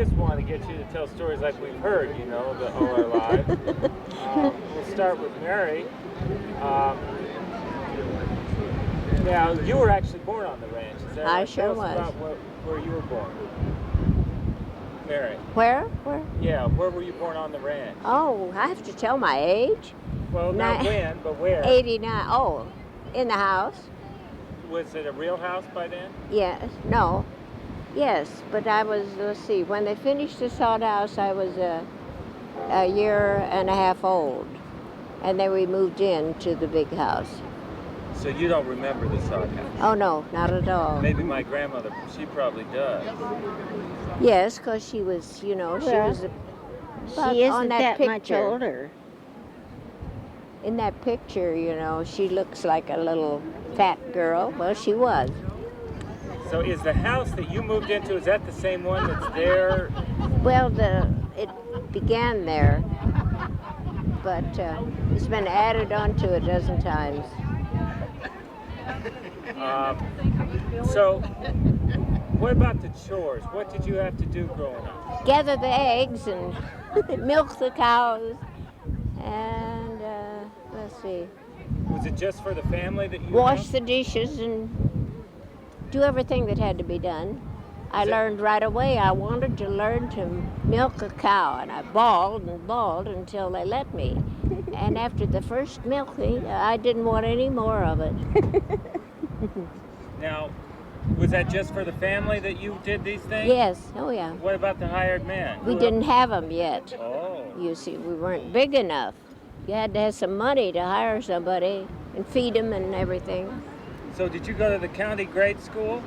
just want to get you to tell stories like we've heard, all our lives. We'll start with Mary. Now, you were actually born on the ranch, is that right? I sure was. Tell us about where you were born. Mary. Where? Yeah, where were you born on the ranch? Oh, I have to tell my age? Well, not when, but where? 89. Oh, in the house. Was it a real house by then? Yes. No. Yes, but I was, let's see, when they finished the sod house, I was a year and a half old. And then we moved into the big house. So you don't remember the sod house? Oh, no, not at all. Maybe my grandmother, she probably does. Yes, because she was, she isn't that much older. In that picture, she looks like a little fat girl. Well, she was. So is the house that you moved into, is that the same one that's there? Well, it began there, but it's been added onto a dozen times. So, what about the chores? What did you have to do growing up? Gather the eggs and milk the cows, and let's see. Was it just for the family that you wash the dishes and do everything that had to be done. I learned right away. I wanted to learn to milk a cow, and I bawled and bawled until they let me. And after the first milking, I didn't want any more of it. Now, was that just for the family that you did these things? Yes. Oh, yeah. What about the hired men? We didn't have them yet. Oh. You see, we weren't big enough. You had to have some money to hire somebody and feed them and everything. So did you go to the county grade school?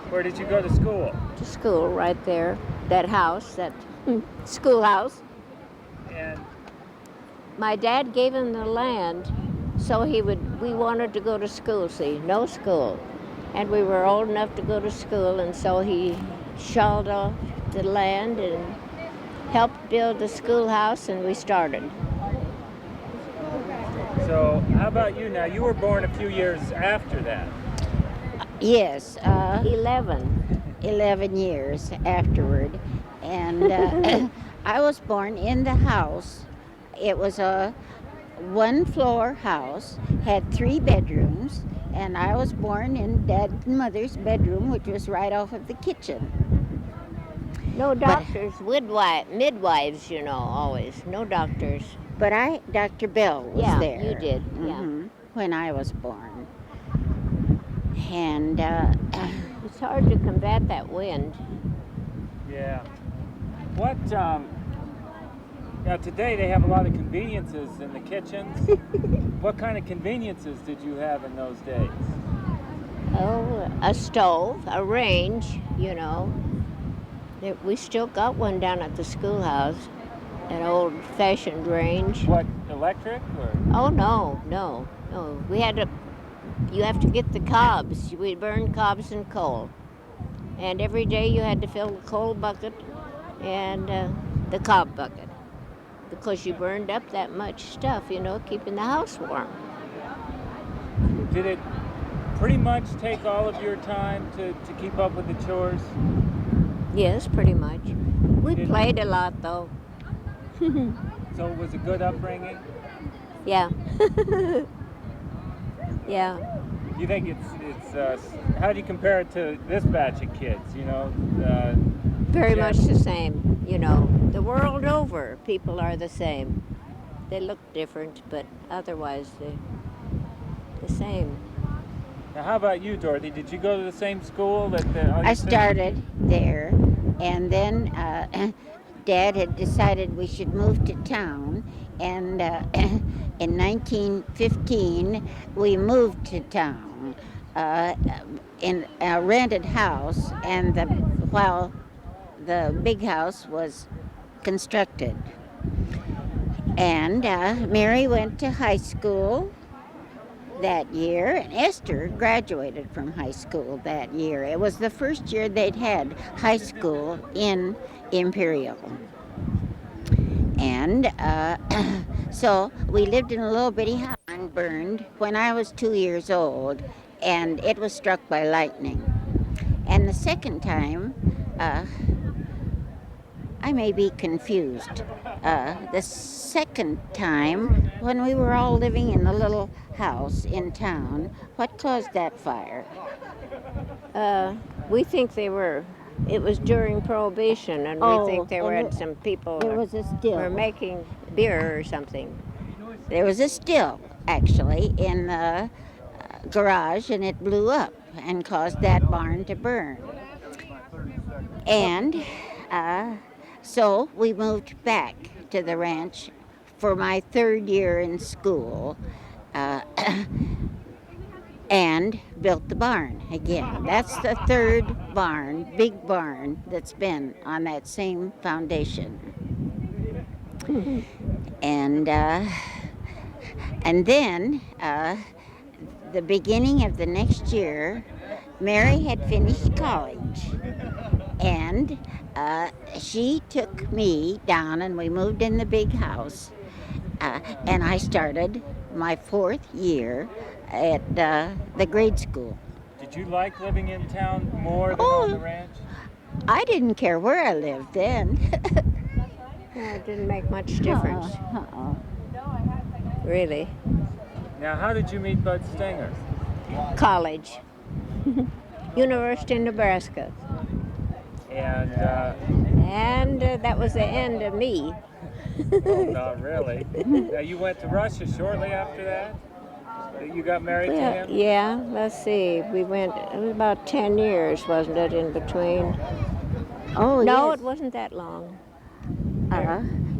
Where did you go to school? To school right there. That house, that schoolhouse. And my dad gave him the land so we wanted to go to school, see, no school. And we were old enough to go to school, and so he shelled off the land and helped build the schoolhouse, and we started. So how about you now? You were born a few years after that. Yes. 11 years afterward. And I was born in the house. It was a one-floor house, had 3 bedrooms, and I was born in Dad and Mother's bedroom, which was right off of the kitchen. No doctors, midwives, always. No doctors. But Dr. Bell was there. Yeah, you did, yeah. When I was born. And it's hard to combat that wind. Yeah. What, now today they have a lot of conveniences in the kitchens. What kind of conveniences did you have in those days? Oh, a stove, a range, We still got one down at the schoolhouse, an old-fashioned range. What, electric or? Oh, no. We had you have to get the cobs. We burned cobs and coal. And every day you had to fill the coal bucket and the cob bucket, because you burned up that much stuff, keeping the house warm. Did it pretty much take all of your time to keep up with the chores? Yes, pretty much. We played a lot, though. So it was a good upbringing? Yeah. Yeah. You think it's how do you compare it to this batch of kids, Very much the same, The world over, people are the same. They look different, but otherwise they're the same. Now, how about you, Dorothy? Did you go to the same school that I started there, and then Dad had decided we should move to town, and in 1915 we moved to town in a rented house, and while the big house was constructed. And Mary went to high school that year, and Esther graduated from high school that year. It was the first year they'd had high school in Imperial. And so we lived in a little bitty house and burned when I was 2 years old, and it was struck by lightning. And the second time, may be confused. The second time, when we were all living in the little house in town, what caused that fire? We think it was during Prohibition, and we think there were some people There was a still. were making beer or something. There was a still, actually, in the garage, and it blew up and caused that barn to burn. And so we moved back to the ranch for my third year in school and built the barn again. That's the third barn, big barn, that's been on that same foundation. And then the beginning of the next year, Mary had finished college, and she took me down, and we moved in the big house, and I started my fourth year at the grade school. Did you like living in town more than on the ranch? I didn't care where I lived then. It didn't make much difference, really. Now, how did you meet Bud Stenger? College. University of Nebraska. And That was the end of me. not really. Now, you went to Russia shortly after that? You got married to him? Yeah, let's see. It was about 10 years, wasn't it, in between? Oh, No, yes. it wasn't that long.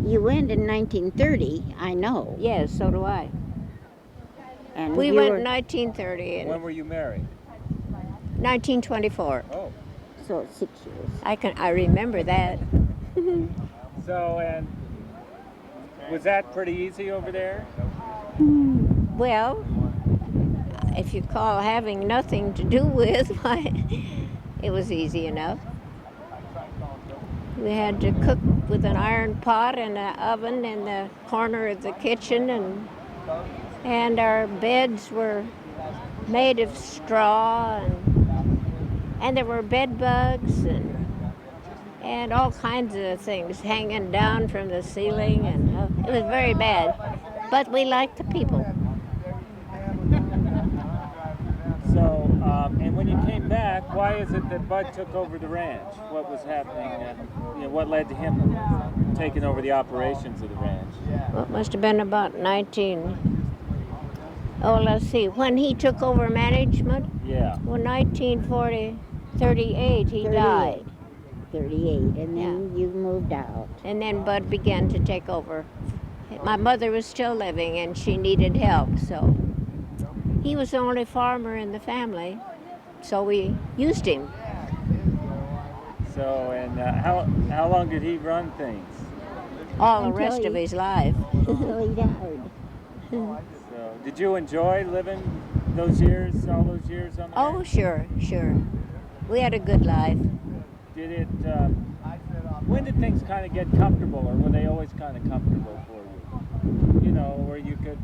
You went in 1930, I know. Yes, so do I. And We you went were- in 1930 and When were you married? 1924. Oh. So 6 years. I remember that. So, and was that pretty easy over there? Well, if you call having nothing to do with, why, it was easy enough. We had to cook with an iron pot and an oven in the corner of the kitchen, and our beds were made of straw, and there were bed bugs and all kinds of things hanging down from the ceiling, and it was very bad. But we liked the people. So, and when you came back, why is it that Bud took over the ranch? What was happening? What led to him taking over the operations of the ranch? Well, it must have been about let's see, when he took over management, Yeah. well, 1938, he 38. died. 38, and then you moved out. And then Bud began to take over. My mother was still living, and she needed help, so he was the only farmer in the family, so we used him. So, and how long did he run things? All the Until rest of he- his life. Until he died. So, did you enjoy living all those years on the Oh, ranch? sure. We had a good life. Did it? When did things kind of get comfortable, or were they always kind of comfortable for you? Where you could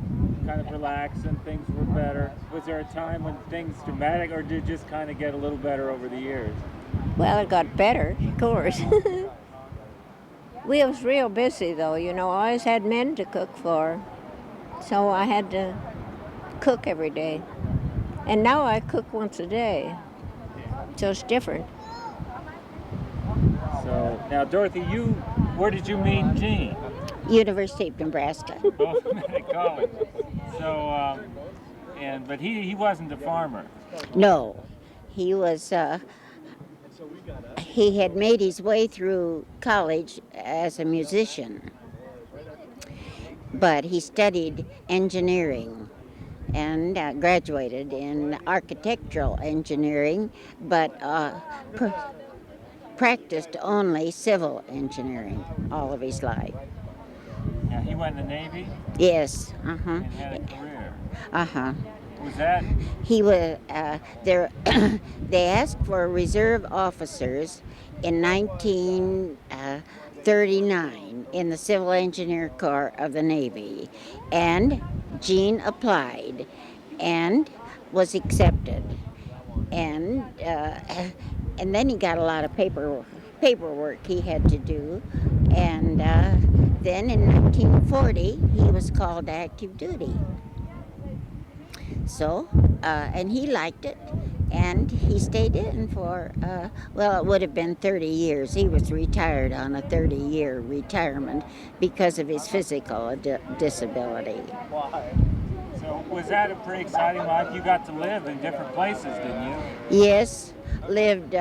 kind of relax and things were better. Was there a time when things dramatic, or did it just kind of get a little better over the years? Well, it got better, of course. We was real busy, though. I always had men to cook for, so I had to cook every day. And now I cook once a day, so it's different. So now, Dorothy, where did you meet Gene? University of Nebraska. Both met at college. So, but he wasn't a farmer. No, he was. He had made his way through college as a musician, but he studied engineering and graduated in architectural engineering, but practiced only civil engineering all of his life. Yeah, he went in the Navy Yes, and had a career. Was that? He was there. They asked for reserve officers in 1939 in the Civil Engineer Corps of the Navy, and Gene applied and was accepted, and then he got a lot of paperwork he had to do. And then in 1940, he was called to active duty. So, and he liked it, and he stayed in for, well, it would have been 30 years. He was retired on a 30-year retirement because of his physical disability. So was that a pretty exciting life? You got to live in different places, didn't you? Yes, lived,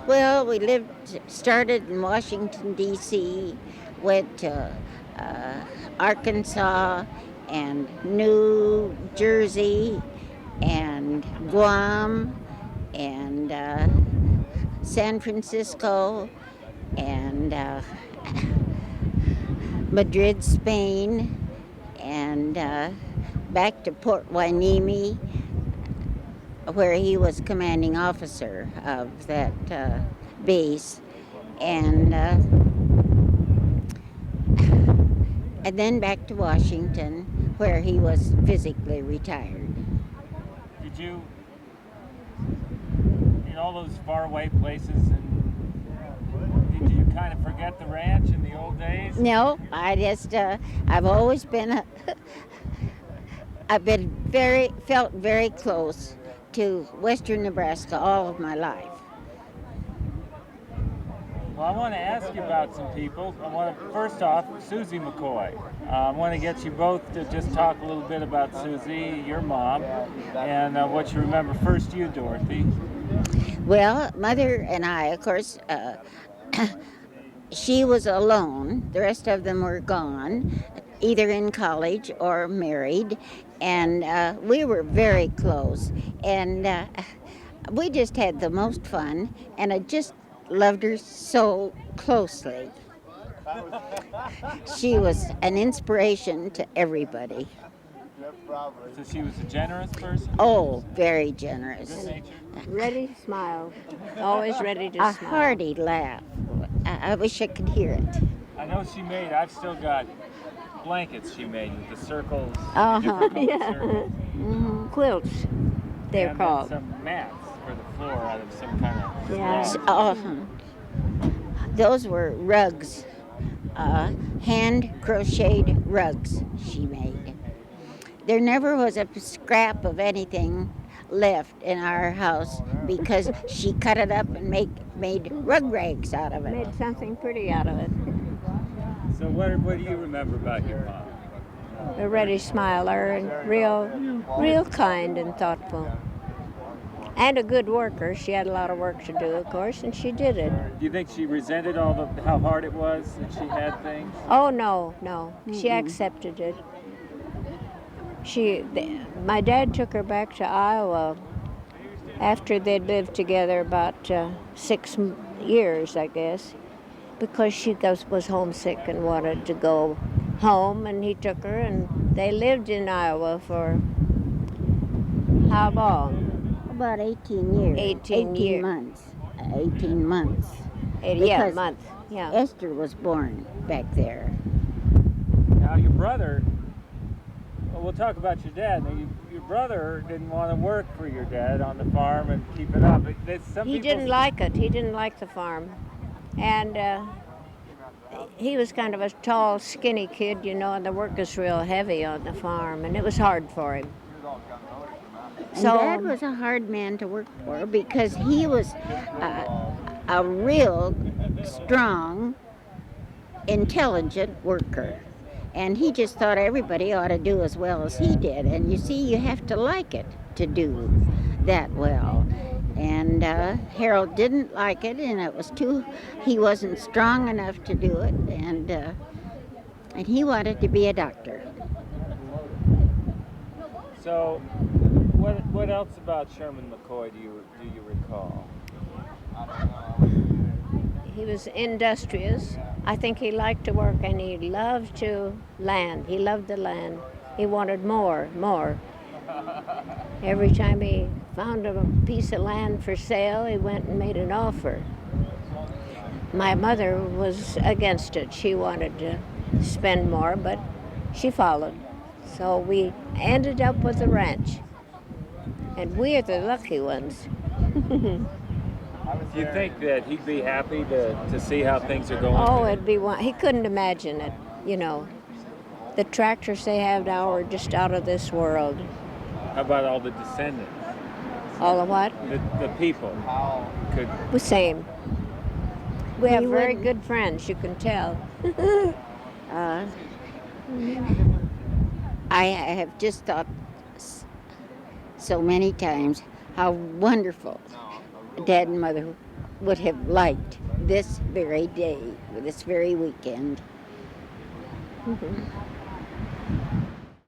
well, we started in Washington, D.C., went to Arkansas and New Jersey and Guam and San Francisco and Madrid, Spain, and back to Port Hueneme, where he was commanding officer of that base, and then back to Washington, where he was physically retired. Did you, in all those faraway places, and did you kind of forget the ranch in the old days? No, I've always been felt very close to western Nebraska all of my life. Well, I want to ask you about some people. First off, Susie McCoy. I want to get you both to just talk a little bit about Susie, your mom, and what you remember. First, you, Dorothy. Well, Mother and I, of course, she was alone. The rest of them were gone, either in college or married, and we were very close. And we just had the most fun, and I just loved her so closely. She was an inspiration to everybody. So she was a generous person? Oh, very generous. Good-natured? Ready, smile. Always ready to A smile. hearty laugh. I wish I could hear it. I know I've still got blankets she made with the circles, Uh-huh. different colored Yeah. circles. Quilts, they're And then called. some mats for the floor out of some kind of Yeah. straw. Those were rugs, hand crocheted rugs she made. There never was a scrap of anything left in our house because she cut it up and made rug rags out of it. Made something pretty out of it. So what do you remember about your mom? A ready smiler and real kind and thoughtful. And a good worker. She had a lot of work to do, of course, and she did it. Do you think she resented how hard it was that she had things? Oh, no. She accepted it. My dad took her back to Iowa after they'd lived together about 6 years, I guess, because she was homesick and wanted to go home, and he took her, and they lived in Iowa for how long? About 18 years. 18 years. months. 18 months. Yeah, Because month. Yeah. Esther was born back there. Now your brother, well, we'll talk about your dad. Now, your brother didn't want to work for your dad on the farm and keep it up. He didn't like it. He didn't like the farm. And he was kind of a tall, skinny kid, and the work is real heavy on the farm, and it was hard for him. And Dad was a hard man to work for because he was a real strong, intelligent worker. And he just thought everybody ought to do as well as he did. And you see, you have to like it to do that well. And Harold didn't like it, and he wasn't strong enough to do it, and he wanted to be a doctor. So, what else about Sherman McCoy do you recall? He was industrious. I think he liked to work, and he loved to land. He loved the land. He wanted more. Every time he found a piece of land for sale, he went and made an offer. My mother was against it. She wanted to spend more, but she followed. So we ended up with a ranch. And we're the lucky ones. Do you think that he'd be happy to see how things are going? Oh, today? it'd be one. He couldn't imagine it. You know, the tractors they have now are just out of this world. How about all the descendants? All of what? The people could. The same. We have We very wouldn't- good friends, you can tell. Uh, I have just thought so many times how wonderful Dad and Mother would have liked this very day, this very weekend.